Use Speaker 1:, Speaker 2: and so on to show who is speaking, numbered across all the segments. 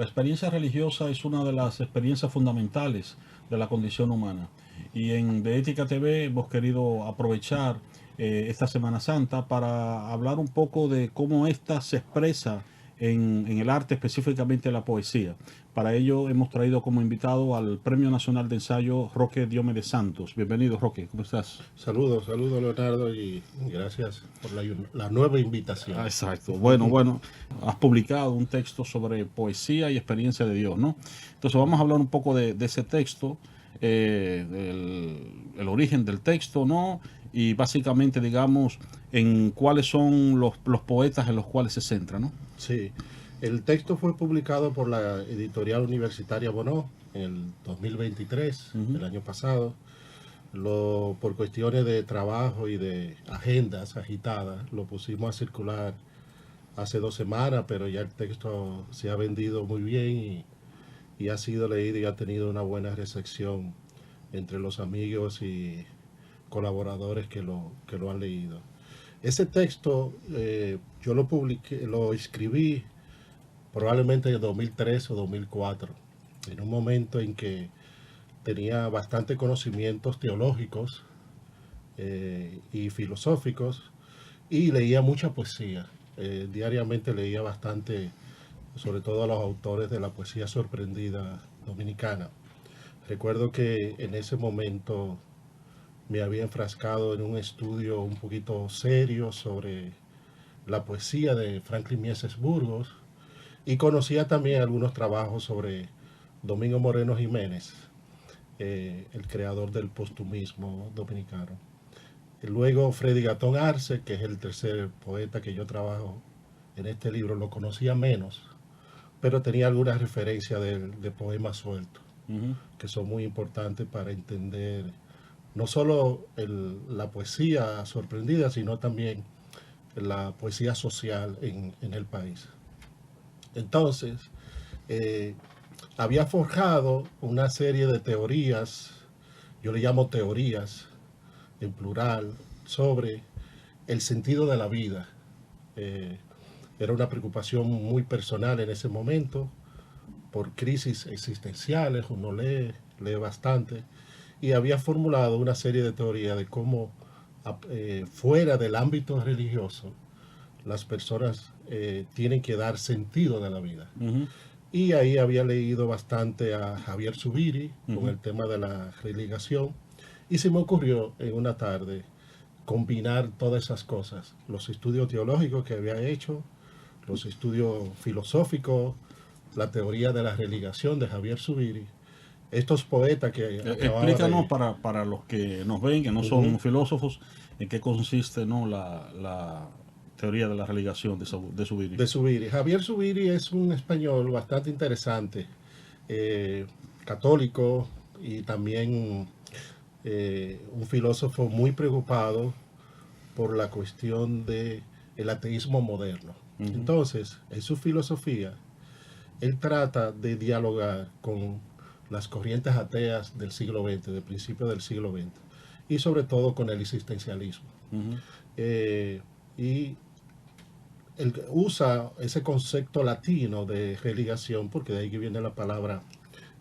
Speaker 1: La experiencia religiosa es una de las experiencias fundamentales de la condición humana. Y en De Ética TV hemos querido aprovechar esta Semana Santa para hablar un poco de cómo ésta se expresa en el arte, específicamente la poesía. Para ello hemos traído como invitado al Premio Nacional de Ensayo Roque Diomedes Santos. Bienvenido, Roque, ¿cómo estás?
Speaker 2: Saludos, saludos Leonardo y gracias por la nueva invitación.
Speaker 1: Exacto. Bueno, has publicado un texto sobre poesía y experiencia de Dios, ¿no? Entonces vamos a hablar un poco de ese texto, el origen del texto, ¿no? Y básicamente, digamos, en cuáles son los poetas en los cuales se centra, ¿no?
Speaker 2: Sí, el texto fue publicado por la editorial universitaria Bonó en el 2023, el año pasado. Por cuestiones de trabajo y de agendas agitadas, lo pusimos a circular hace 2 semanas, pero ya el texto se ha vendido muy bien y ha sido leído y ha tenido una buena recepción entre los amigos y colaboradores que lo han leído. Ese texto yo lo publiqué, lo escribí probablemente en 2003 o 2004, en un momento en que tenía bastante conocimientos teológicos y filosóficos y leía mucha poesía. Diariamente leía bastante, sobre todo a los autores de la poesía sorprendida dominicana. Recuerdo que en ese momento me había enfrascado en un estudio un poquito serio sobre la poesía de Franklin Mieses Burgos y conocía también algunos trabajos sobre Domingo Moreno Jiménez, el creador del postumismo dominicano. Y luego Freddy Gatón Arce, que es el tercer poeta que yo trabajo en este libro, lo conocía menos, pero tenía algunas referencias de poemas sueltos, que son muy importantes para entender no solo la poesía sorprendida, sino también la poesía social en el país. Entonces, eh, había forjado una serie de teorías, yo le llamo teorías en plural, sobre el sentido de la vida. Eh, Era una preocupación muy personal en ese momento, por crisis existenciales, uno lee bastante, y había formulado una serie de teorías de cómo fuera del ámbito religioso las personas tienen que dar sentido de la vida. Y ahí había leído bastante a Javier Zubiri con el tema de la religación y se me ocurrió en una tarde combinar todas esas cosas, los estudios teológicos que había hecho, los estudios filosóficos, la teoría de la religación de Javier Zubiri, estos poetas que acababa
Speaker 1: Explícanos
Speaker 2: de...
Speaker 1: para los que nos ven, que no son
Speaker 2: Ujú.
Speaker 1: filósofos, en qué consiste, ¿no? la teoría de la religación de Zubiri.
Speaker 2: De Zubiri. Javier Zubiri es un español bastante interesante, eh, católico y también un filósofo muy preocupado por la cuestión del ateísmo moderno. Entonces, en su filosofía, él trata de dialogar con las corrientes ateas del siglo XX, del principio del siglo XX, y sobre todo con el existencialismo. Y él usa ese concepto latino de religación, porque de ahí que viene la palabra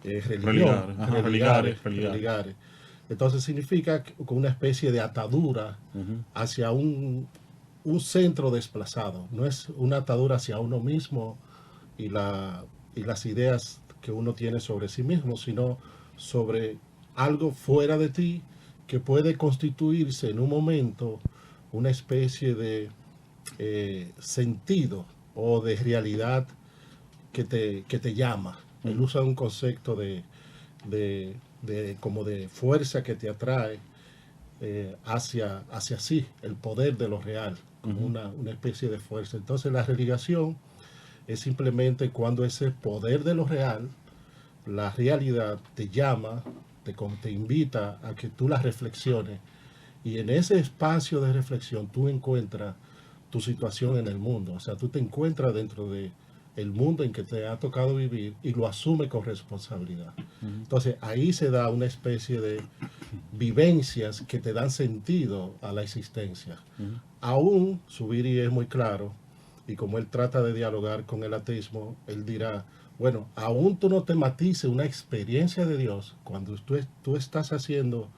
Speaker 2: religión,
Speaker 1: Religar, ajá, religare,
Speaker 2: religare,
Speaker 1: religare.
Speaker 2: religare. Entonces significa una especie de atadura hacia un centro desplazado. No es una atadura hacia uno mismo y, y las ideas que uno tiene sobre sí mismo, sino sobre algo fuera de ti que puede constituirse en un momento una especie de sentido o de realidad que te llama. Él usa un concepto como de fuerza que te atrae hacia sí, el poder de lo real, como una especie de fuerza. Entonces la religación es simplemente cuando ese poder de lo real, la realidad te llama, te invita a que tú la reflexiones y en ese espacio de reflexión tú encuentras tu situación en el mundo. O sea, tú te encuentras dentro de el mundo en que te ha tocado vivir y lo asume con responsabilidad. Entonces ahí se da una especie de vivencias que te dan sentido a la existencia. Aún Zubiri es muy claro y como él trata de dialogar con el ateísmo, él dirá, Bueno, aún tú no te matices una experiencia de Dios, cuando tú estás haciendo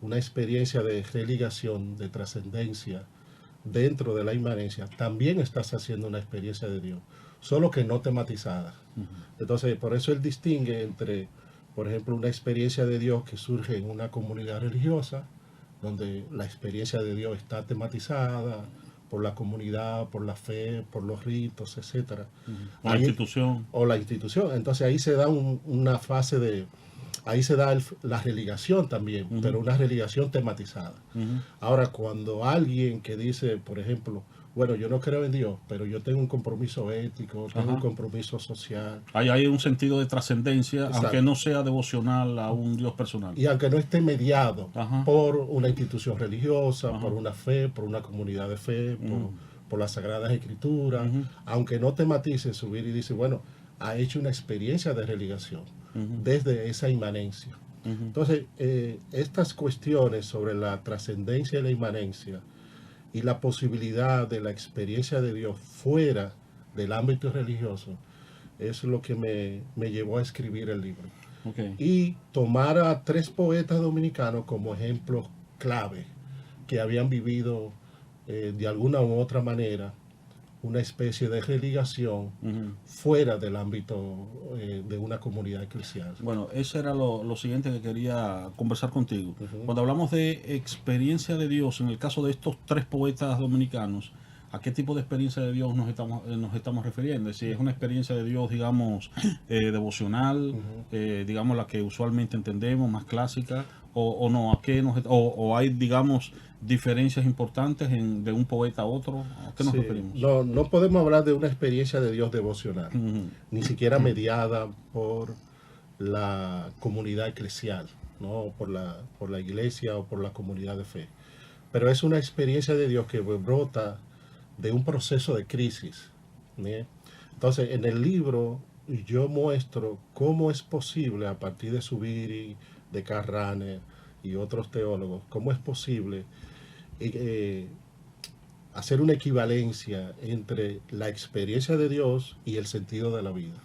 Speaker 2: una experiencia de religación, de trascendencia dentro de la inmanencia, también estás haciendo una experiencia de Dios, solo que no tematizada. Entonces, por eso él distingue entre, por ejemplo, una experiencia de Dios que surge en una comunidad religiosa, donde la experiencia de Dios está tematizada por la comunidad, por la fe, por los ritos, etcétera.
Speaker 1: O la institución.
Speaker 2: O la institución. Entonces ahí se da una fase de... Ahí se da la religación también, pero una religación tematizada. Ahora, cuando alguien que dice, por ejemplo, bueno, yo no creo en Dios, pero yo tengo un compromiso ético, tengo un compromiso social.
Speaker 1: Hay un sentido de trascendencia, aunque no sea devocional a un Dios personal.
Speaker 2: Y aunque no esté mediado por una institución religiosa, por una fe, por una comunidad de fe, por las Sagradas Escrituras, aunque no tematice subir y dice, bueno, ha hecho una experiencia de religación desde esa inmanencia. Entonces, estas cuestiones sobre la trascendencia y la inmanencia y la posibilidad de la experiencia de Dios fuera del ámbito religioso es lo que me llevó a escribir el libro. Y tomar a 3 poetas dominicanos como ejemplos clave que habían vivido de alguna u otra manera una especie de religación fuera del ámbito de una comunidad eclesial.
Speaker 1: Bueno, eso era lo siguiente que quería conversar contigo. Cuando hablamos de experiencia de Dios, en el caso de estos 3 poetas dominicanos, ¿a qué tipo de experiencia de Dios nos estamos refiriendo? Si es una experiencia de Dios, digamos, devocional, digamos la que usualmente entendemos, más clásica, o no, ¿a qué o hay, digamos, diferencias importantes de un poeta a otro? ¿A qué nos referimos?
Speaker 2: No podemos hablar de una experiencia de Dios devocional, ni siquiera mediada por la comunidad eclesial, ¿no? por la iglesia o por la comunidad de fe. Pero es una experiencia de Dios que brota de un proceso de crisis. ¿Sí? Entonces, en el libro yo muestro cómo es posible, a partir de Zubiri, de Karl Rahner y otros teólogos, cómo es posible hacer una equivalencia entre la experiencia de Dios y el sentido de la vida.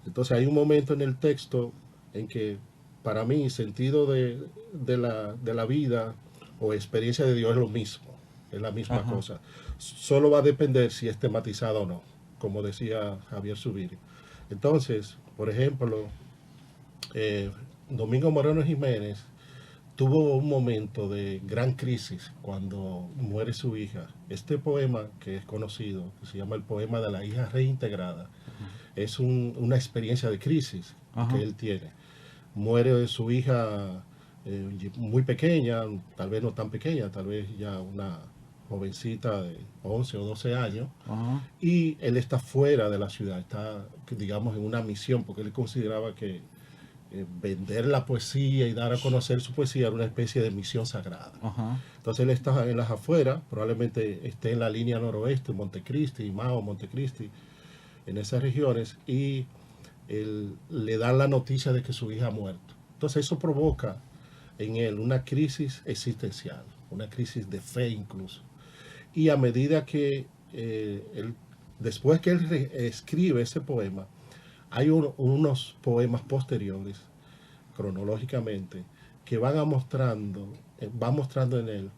Speaker 2: Entonces, hay un momento en el texto en que, para mí, sentido de la vida o experiencia de Dios es lo mismo, es la misma cosa. Solo va a depender si es tematizado o no, como decía Javier Zubiri. Entonces, por ejemplo, Domingo Moreno Jiménez tuvo un momento de gran crisis cuando muere su hija. Este poema que es conocido, que se llama el poema de la hija reintegrada, es una experiencia de crisis que él tiene. Muere su hija muy pequeña, tal vez no tan pequeña, tal vez ya una jovencita de 11 o 12 años, y él está fuera de la ciudad, está, digamos, en una misión, porque él consideraba que vender la poesía y dar a conocer su poesía era una especie de misión sagrada. Entonces él está en las afueras, probablemente esté en la línea noroeste, Montecristi, Mao, Montecristi, en esas regiones, y le dan la noticia de que su hija ha muerto. Entonces eso provoca en él una crisis existencial, una crisis de fe incluso. Y a medida que después que él escribe ese poema, hay unos poemas posteriores, cronológicamente, que van mostrando en él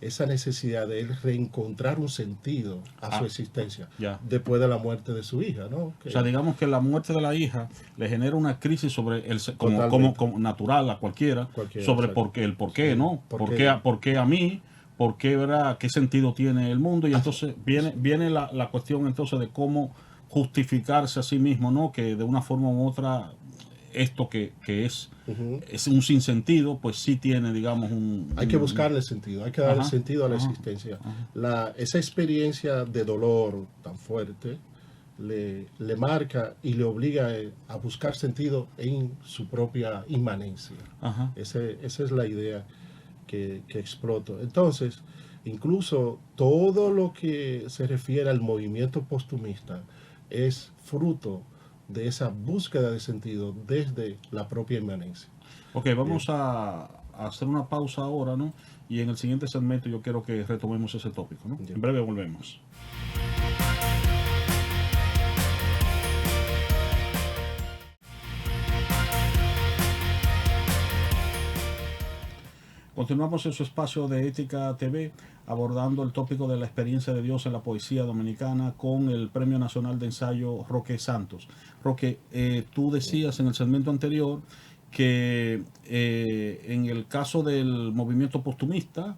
Speaker 2: esa necesidad de él reencontrar un sentido a su existencia después de la muerte de su hija, ¿no?
Speaker 1: O sea, digamos que la muerte de la hija le genera una crisis sobre como natural a cualquiera sobre el por qué, ¿no? ¿Por qué a mí? ¿Por qué, verdad? ¿Qué sentido tiene el mundo? Y entonces viene la cuestión entonces de cómo justificarse a sí mismo, ¿no? Que de una forma u otra esto que es un sinsentido, pues sí tiene, digamos,
Speaker 2: hay que buscarle sentido, hay que darle sentido a la existencia. Esa experiencia de dolor tan fuerte le marca y le obliga a buscar sentido en su propia inmanencia. Esa es la idea que exploto. Entonces, incluso todo lo que se refiere al movimiento posthumista es fruto de esa búsqueda de sentido desde la propia inmanencia.
Speaker 1: Ok, vamos a hacer una pausa ahora, ¿no? Y en el siguiente segmento yo quiero que retomemos ese tópico, ¿no? En breve volvemos. Continuamos en su espacio de Ética TV abordando el tópico de la experiencia de Dios en la poesía dominicana con el Premio Nacional de Ensayo Roque Santos. Roque, tú decías en el segmento anterior que en el caso del movimiento postumista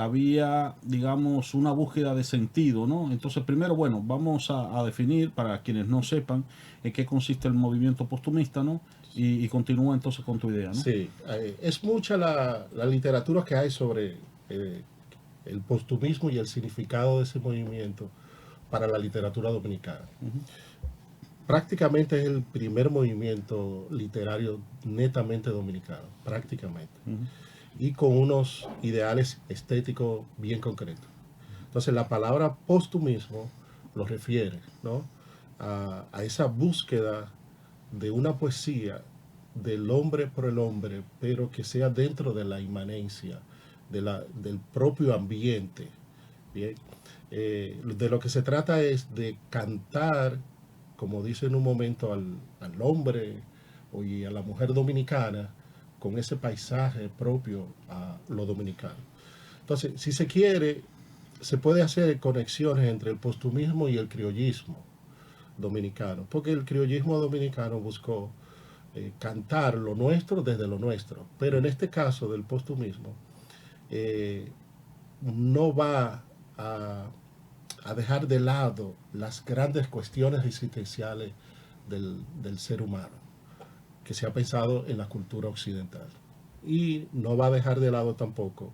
Speaker 1: había, digamos, una búsqueda de sentido, ¿no? Entonces, primero, bueno, vamos a definir, para quienes no sepan, en qué consiste el movimiento postumista, ¿no? Y continúa entonces con tu idea, ¿no?
Speaker 2: Sí, es mucha la literatura que hay sobre el postumismo y el significado de ese movimiento para la literatura dominicana. Prácticamente es el primer movimiento literario netamente dominicano, prácticamente. Y con unos ideales estéticos bien concretos. Entonces la palabra postumismo lo refiere, ¿no?, a esa búsqueda de una poesía del hombre por el hombre, pero que sea dentro de la inmanencia, del propio ambiente. Bien, de lo que se trata es de cantar, como dice en un momento, al hombre y a la mujer dominicana, con ese paisaje propio a lo dominicano. Entonces, si se quiere, se puede hacer conexiones entre el postumismo y el criollismo dominicano, porque el criollismo dominicano buscó cantar lo nuestro desde lo nuestro, pero en este caso del postumismo no va a dejar de lado las grandes cuestiones existenciales del ser humano que se ha pensado en la cultura occidental, y no va a dejar de lado tampoco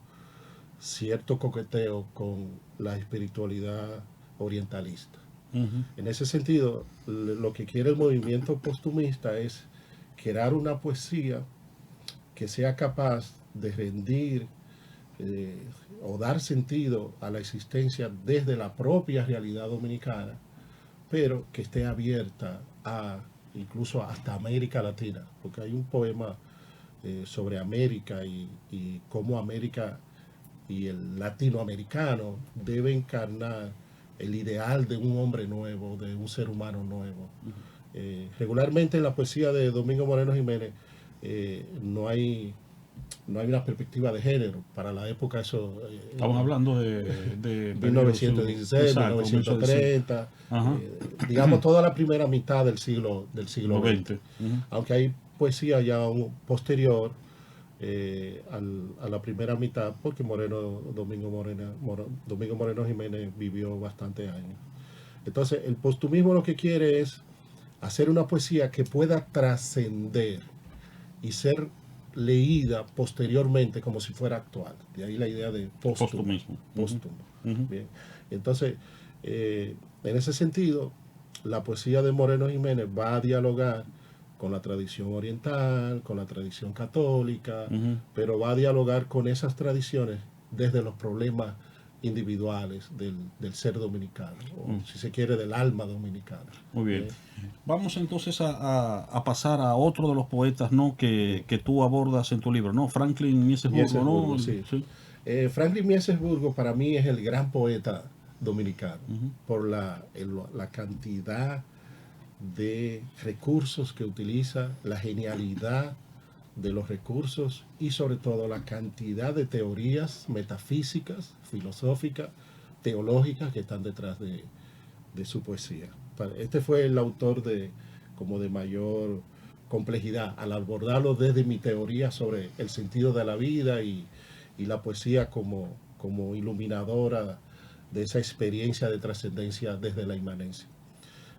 Speaker 2: cierto coqueteo con la espiritualidad orientalista. En ese sentido, lo que quiere el movimiento postumista es crear una poesía que sea capaz de rendir o dar sentido a la existencia desde la propia realidad dominicana, pero que esté abierta a incluso hasta América Latina, porque hay un poema sobre América y cómo América y el latinoamericano debe encarnar el ideal de un hombre nuevo, de un ser humano nuevo. Regularmente en la poesía de Domingo Moreno Jiménez no hay una perspectiva de género. Para la época eso...
Speaker 1: Estamos hablando de
Speaker 2: 1916,
Speaker 1: exacto,
Speaker 2: 1930, digamos toda la primera mitad del siglo XX. Aunque hay poesía ya posterior a la primera mitad, porque Domingo Moreno Jiménez vivió bastantes años. Entonces, el postumismo lo que quiere es hacer una poesía que pueda trascender y ser leída posteriormente como si fuera actual. De ahí la idea de postumismo. Bien. Entonces, en ese sentido, la poesía de Moreno Jiménez va a dialogar con la tradición oriental, con la tradición católica, pero va a dialogar con esas tradiciones desde los problemas individuales del ser dominicano, o si se quiere, del alma dominicana.
Speaker 1: Muy bien. Vamos entonces a pasar a otro de los poetas, ¿no?, que tú abordas en tu libro, ¿no? Franklin Mieses Burgos, ¿no?
Speaker 2: Sí. Franklin Mieses Burgos para mí es el gran poeta dominicano, por la cantidad de recursos que utiliza, la genialidad de los recursos y sobre todo la cantidad de teorías metafísicas, filosóficas, teológicas que están detrás de su poesía. Este fue el autor de mayor complejidad al abordarlo desde mi teoría sobre el sentido de la vida y la poesía como iluminadora de esa experiencia de trascendencia desde la inmanencia.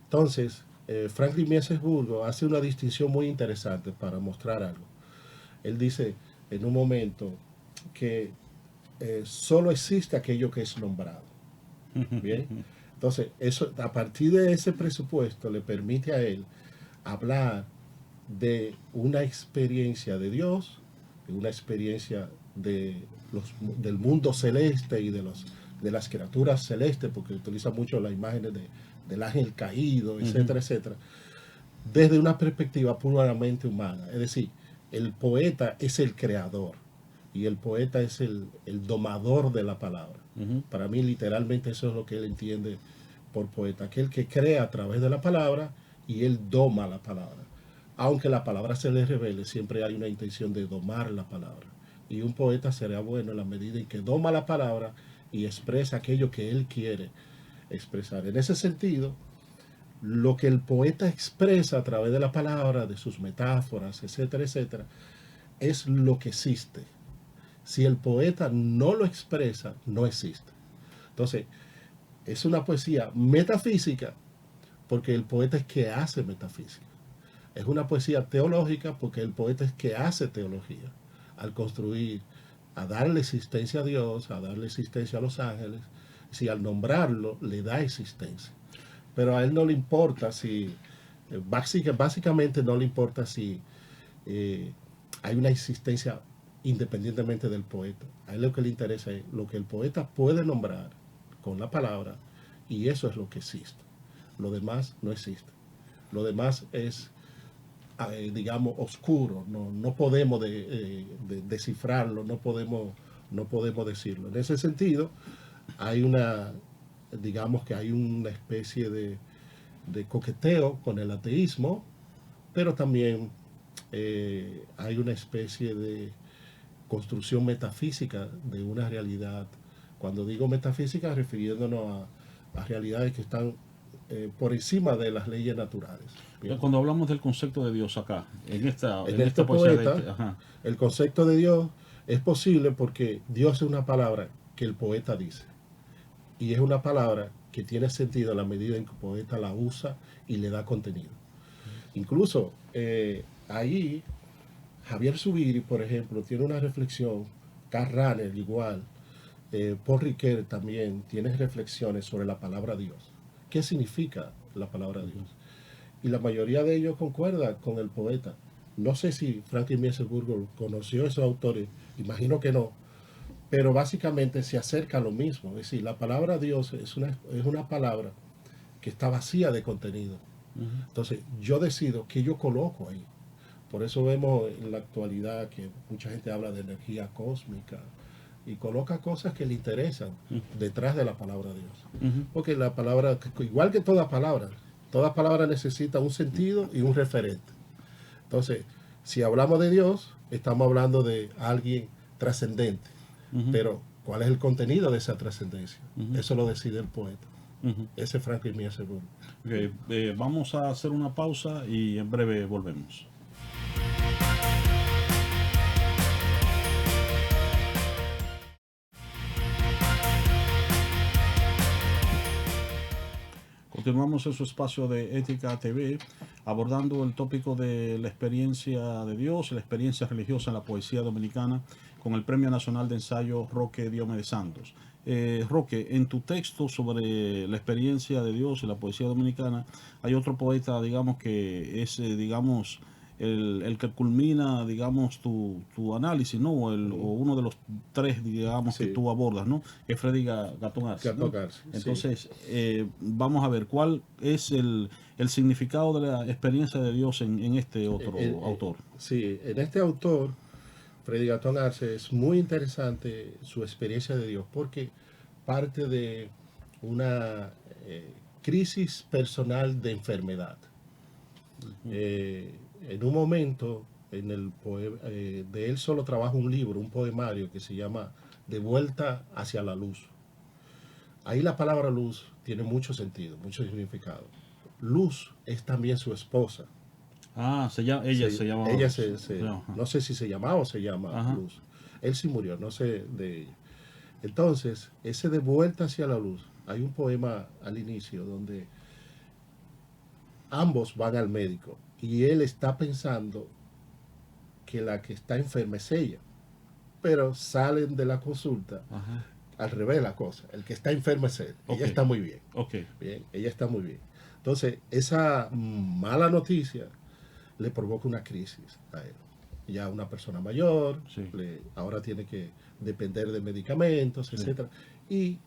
Speaker 2: Entonces, Franklin Mieses Burgos hace una distinción muy interesante para mostrar algo. Él dice en un momento que solo existe aquello que es nombrado. Bien. Entonces, eso, a partir de ese presupuesto le permite a él hablar de una experiencia de Dios, de una experiencia del mundo celeste y de las criaturas celestes, porque utiliza mucho las imágenes del ángel caído, etcétera, etcétera, desde una perspectiva puramente humana. Es decir, el poeta es el creador y el poeta es el domador de la palabra. Para mí, literalmente, eso es lo que él entiende por poeta, aquel que crea a través de la palabra y él doma la palabra. Aunque la palabra se le revele, siempre hay una intención de domar la palabra, Y un poeta será bueno en la medida en que doma la palabra y expresa aquello que él quiere expresar. En ese sentido, lo que el poeta expresa a través de la palabra, de sus metáforas, etcétera, etcétera, es lo que existe. Si el poeta no lo expresa, no existe. Entonces, es una poesía metafísica porque el poeta es que hace metafísica. Es una poesía teológica porque el poeta es que hace teología. Al construir, a darle existencia a Dios, a darle existencia a los ángeles, si al nombrarlo le da existencia. Pero a él no le importa si, básicamente no le importa si hay una existencia independientemente del poeta. A él lo que le interesa es lo que el poeta puede nombrar con la palabra y eso es lo que existe. Lo demás no existe. Lo demás es, digamos, oscuro. No podemos descifrarlo, no podemos decirlo. En ese sentido, hay digamos que hay una especie de coqueteo con el ateísmo, pero también hay una especie de construcción metafísica de una realidad. Cuando digo metafísica, refiriéndonos a realidades que están por encima de las leyes naturales.
Speaker 1: Bien. Cuando hablamos del concepto de Dios acá, en
Speaker 2: este poeta, el concepto de Dios es posible porque Dios es una palabra que el poeta dice. Y es una palabra que tiene sentido a la medida en que el poeta la usa y le da contenido. Incluso ahí Javier Zubiri, por ejemplo, tiene una reflexión, Karl Rahner igual, Paul Ricoeur también tiene reflexiones sobre la palabra Dios. ¿Qué significa la palabra Dios? Y la mayoría de ellos concuerda con el poeta. No sé si Franklin Mieselburger conoció a esos autores, imagino que no, pero básicamente se acerca a lo mismo. Es decir, la palabra Dios es una palabra que está vacía de contenido. Entonces, yo decido qué yo coloco ahí. Por eso vemos en la actualidad que mucha gente habla de energía cósmica y coloca cosas que le interesan detrás de la palabra Dios. Porque la palabra, igual que toda palabra necesita un sentido y un referente. Entonces, si hablamos de Dios, estamos hablando de alguien trascendente. Pero, ¿cuál es el contenido de esa trascendencia? Eso lo decide el poeta. Ese es Franklin Mieselburger.
Speaker 1: Okay, vamos a hacer una pausa y en breve volvemos. Continuamos en su espacio de Ética TV, abordando el tópico de la experiencia de Dios, la experiencia religiosa en la poesía dominicana, con el Premio Nacional de Ensayo Roque Diomedes Santos. Roque, en tu texto sobre la experiencia de Dios y la poesía dominicana, hay otro poeta, digamos, que es, digamos, el que culmina, digamos, tu análisis, ¿no? O uno de los tres, digamos, que tú abordas, ¿no? Es Freddy Gatón Arce, ¿no? Entonces, vamos a ver, ¿cuál es el significado de la experiencia de Dios en este otro autor?
Speaker 2: Sí, en este autor, Freddy Gatón Arce, es muy interesante su experiencia de Dios, porque parte de una crisis personal de enfermedad. En un momento, en el de él solo trabaja un libro, un poemario que se llama De vuelta hacia la luz. Ahí la palabra luz tiene mucho sentido, mucho significado. Luz es también su esposa.
Speaker 1: Ah, ella se llamaba.
Speaker 2: Ella no sé si se llamaba o se llama Luz. Él sí murió, no sé de ella. Entonces, ese De vuelta hacia la luz, hay un poema al inicio donde ambos van al médico y él está pensando que la que está enferma es ella, pero salen de la consulta al revés la cosa. El que está enfermo es él. Ella está muy bien. Bien, ella está muy bien. Entonces, esa mala noticia le provoca una crisis a él. Ya una persona mayor, ahora tiene que depender de medicamentos, etcétera, y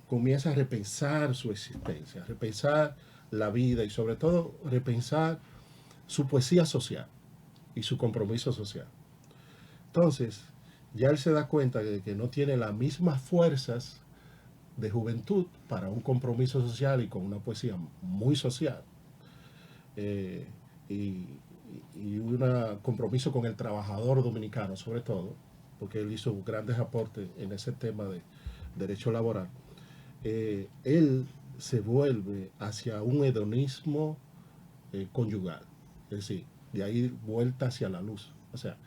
Speaker 2: comienza a repensar su existencia, a repensar la vida y sobre todo repensar su poesía social y su compromiso social. Entonces, ya él se da cuenta de que no tiene las mismas fuerzas de juventud para un compromiso social y con una poesía muy social. Y un compromiso con el trabajador dominicano, sobre todo, porque él hizo grandes aportes en ese tema de derecho laboral, él se vuelve hacia un hedonismo conyugal, es decir, de ahí vuelta hacia la luz. O sea,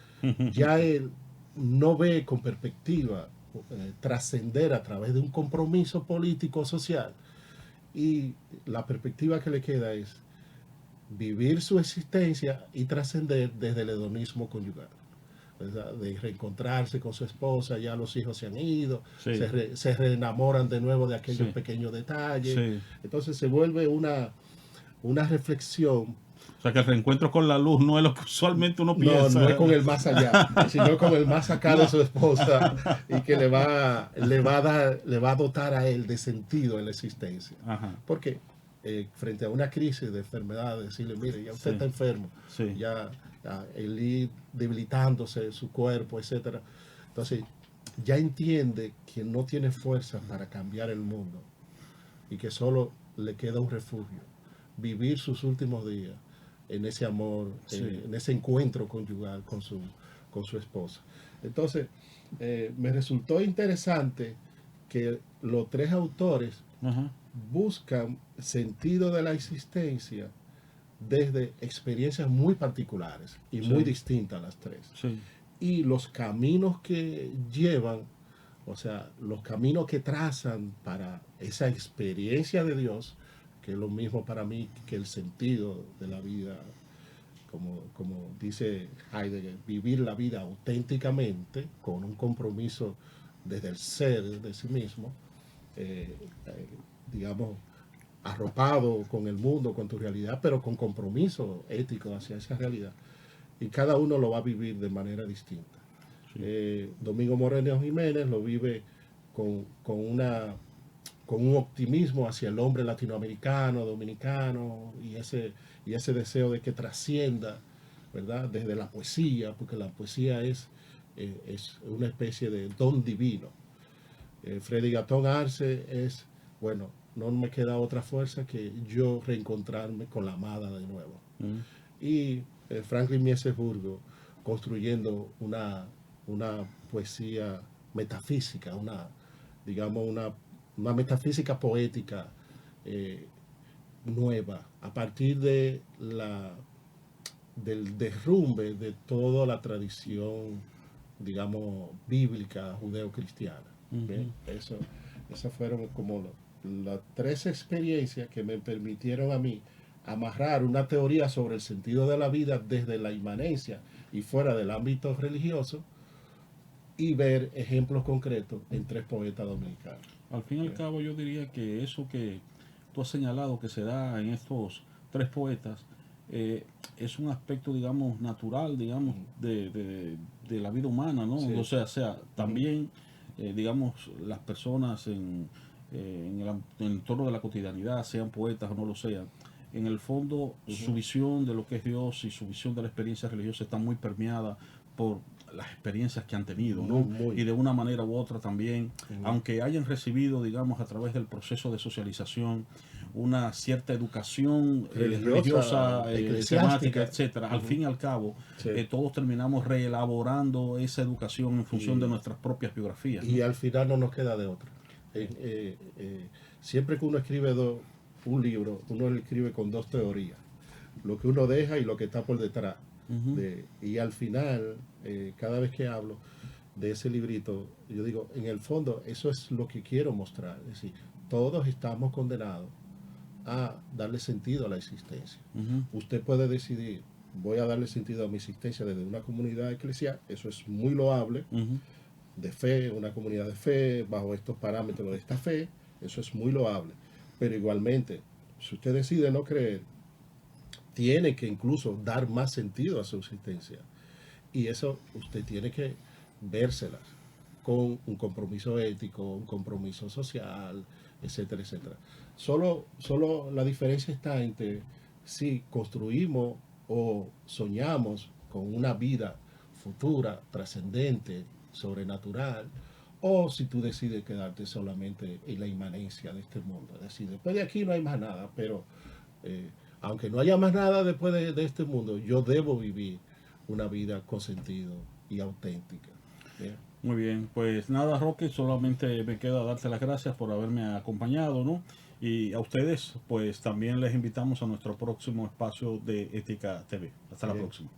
Speaker 2: ya él no ve con perspectiva trascender a través de un compromiso político social, y la perspectiva que le queda es vivir su existencia y trascender desde el hedonismo conyugal, ¿verdad? De reencontrarse con su esposa, ya los hijos se han ido,
Speaker 1: Sí.
Speaker 2: se reenamoran de nuevo de aquellos
Speaker 1: Sí.
Speaker 2: pequeños detalles.
Speaker 1: Sí.
Speaker 2: Entonces se vuelve una reflexión.
Speaker 1: O sea, que el reencuentro con la luz no es lo que usualmente uno
Speaker 2: No,
Speaker 1: piensa.
Speaker 2: no es con el más allá, sino con el más acá de su esposa, y que le va a dotar a él de sentido en la existencia.
Speaker 1: Ajá.
Speaker 2: Porque frente a una crisis de enfermedad, decirle, mire, ya usted
Speaker 1: Sí.
Speaker 2: está enfermo,
Speaker 1: Sí.
Speaker 2: ya el ir debilitándose su cuerpo, etcétera. Entonces, ya entiende que no tiene fuerza para cambiar el mundo y que solo le queda un refugio, vivir sus últimos días en ese amor,
Speaker 1: Sí.
Speaker 2: en ese encuentro conyugal con su esposa. Entonces, me resultó interesante que los tres autores
Speaker 1: Ajá.
Speaker 2: buscan sentido de la existencia desde experiencias muy particulares y
Speaker 1: Sí.
Speaker 2: muy distintas las tres.
Speaker 1: Sí.
Speaker 2: Y los caminos que llevan, o sea, los caminos que trazan para esa experiencia de Dios, que es lo mismo para mí que el sentido de la vida, como dice Heidegger, vivir la vida auténticamente, con un compromiso desde el ser de sí mismo, digamos, arropado con el mundo, con tu realidad, pero con compromiso ético hacia esa realidad. Y cada uno lo va a vivir de manera distinta. Sí. Domingo Moreno Jiménez lo vive con un optimismo hacia el hombre latinoamericano, dominicano, y ese deseo de que trascienda, ¿verdad? Desde la poesía, porque la poesía es una especie de don divino. Freddy Gatón Arce es, bueno, no me queda otra fuerza que yo reencontrarme con la amada de nuevo. Y Franklin Miesesburgo construyendo una poesía metafísica, digamos, una metafísica poética nueva, a partir del derrumbe de toda la tradición, digamos, bíblica judeo-cristiana. Esas fueron como las tres experiencias que me permitieron a mí amarrar una teoría sobre el sentido de la vida desde la inmanencia y fuera del ámbito religioso, y ver ejemplos concretos en tres poetas dominicanos.
Speaker 1: Al fin y al cabo, yo diría que eso que tú has señalado que se da en estos tres poetas es un aspecto, digamos, natural, digamos, de la vida humana, ¿no? Sí. O sea, también, digamos, las personas en el entorno de la cotidianidad, sean poetas o no lo sean, en el fondo su visión de lo que es Dios y su visión de la experiencia religiosa está muy permeada por las experiencias que han tenido, ¿no? Y de una manera u otra también, aunque hayan recibido, digamos, a través del proceso de socialización, una cierta educación religiosa temática, etcétera, al fin y al cabo, todos terminamos reelaborando esa educación en función de nuestras propias biografías, ¿no?
Speaker 2: Y al final no nos queda de otra. Siempre que uno escribe un libro, uno lo escribe con dos teorías, lo que uno deja y lo que está por detrás. Y al final, cada vez que hablo de ese librito, yo digo, en el fondo, eso es lo que quiero mostrar. Es decir, todos estamos condenados a darle sentido a la existencia. Usted puede decidir, voy a darle sentido a mi existencia desde una comunidad eclesial, eso es muy loable, de fe, una comunidad de fe, bajo estos parámetros de esta fe, eso es muy loable. Pero igualmente, si usted decide no creer, tiene que incluso dar más sentido a su existencia. Y eso usted tiene que vérselas con un compromiso ético, un compromiso social, etcétera, etcétera. Solo la diferencia está entre si construimos o soñamos con una vida futura, trascendente, sobrenatural, o si tú decides quedarte solamente en la inmanencia de este mundo. Es decir, después de aquí no hay más nada, pero aunque no haya más nada después de este mundo, yo debo vivir una vida con sentido y auténtica. Bien.
Speaker 1: Muy bien, pues nada, Roque, solamente me queda darte las gracias por haberme acompañado, ¿no? Y a ustedes, pues también les invitamos a nuestro próximo espacio de Ética TV. Hasta la
Speaker 2: Bien.
Speaker 1: próxima.